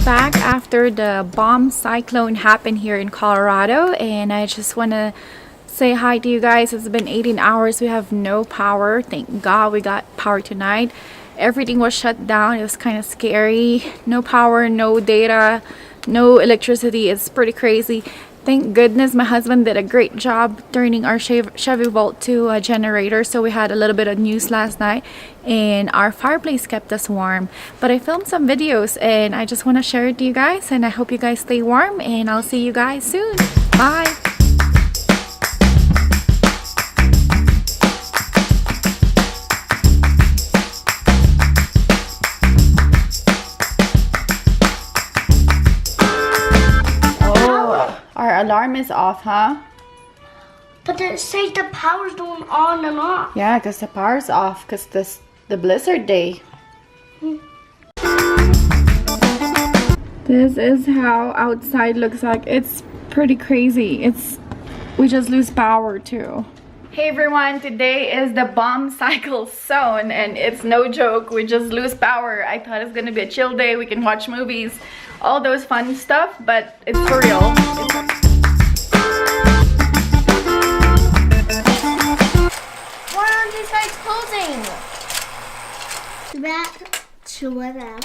back after the bomb cyclone happened here in Colorado, and I just want to say hi to you guys. It's been 18 hours. We have no power. Thank God we got power tonight. Everything was shut down. It was kind of scary. No power, no data, no electricity. It's pretty crazy. Thank goodness my husband did a great job turning our Chevy Volt to a generator, so we had a little bit of news last night and our fireplace kept us warm. But I filmed some videos and I just want to share it to you guys, and I hope you guys stay warm, and I'll see you guys soon. Bye! Our alarm is off, huh? But it says the power's going on and off. Yeah, because the power's off because the blizzard day. This is how outside looks like. It's pretty crazy. We just lose power too. Hey everyone, today is the bomb cyclone and it's no joke. We just lose power. I thought it's gonna be a chill day. We can watch movies, all those fun stuff, but it's for real. Why aren't these guys closing? Back to whatever.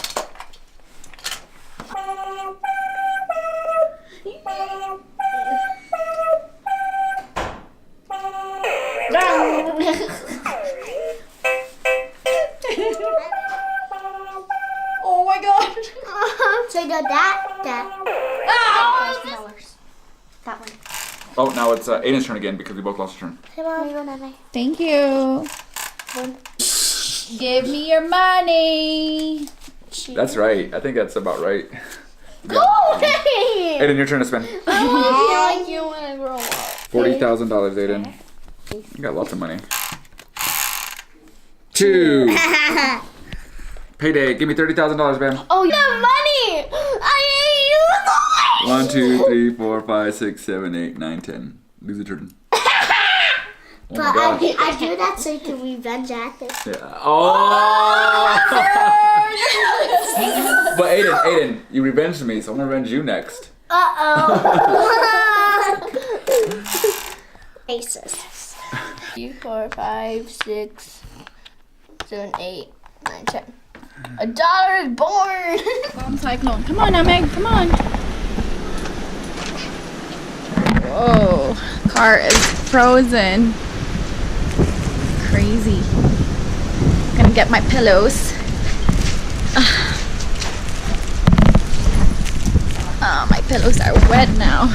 Oh my god. So you got that. Oh, That one. Oh, now it's Aiden's turn again because we both lost a turn. Come on. thank you. Give me your money. That's right. I think that's about right. Go away! Aiden, your turn to spend. I want to be like you when I grow up. $40,000, Aiden. You got lots of money. 2. Payday. Give me $30,000, man. Oh, you have money! I hate you! 1, 2, 3, 4, 5, 6, 7, 8, 9, 10. Lose a turn. Oh But I do that so you can revenge at this. Yeah. Oh! But Aiden, you revenged me, so I'm gonna revenge you next. Aces. 3, 4, 5, 6, 7, 8, 9, 10. A daughter is born! Bomb cyclone. Come on now, Meg. Come on. Whoa. Car is frozen. Crazy. Gonna get my pillows. Oh, my pillows are wet now.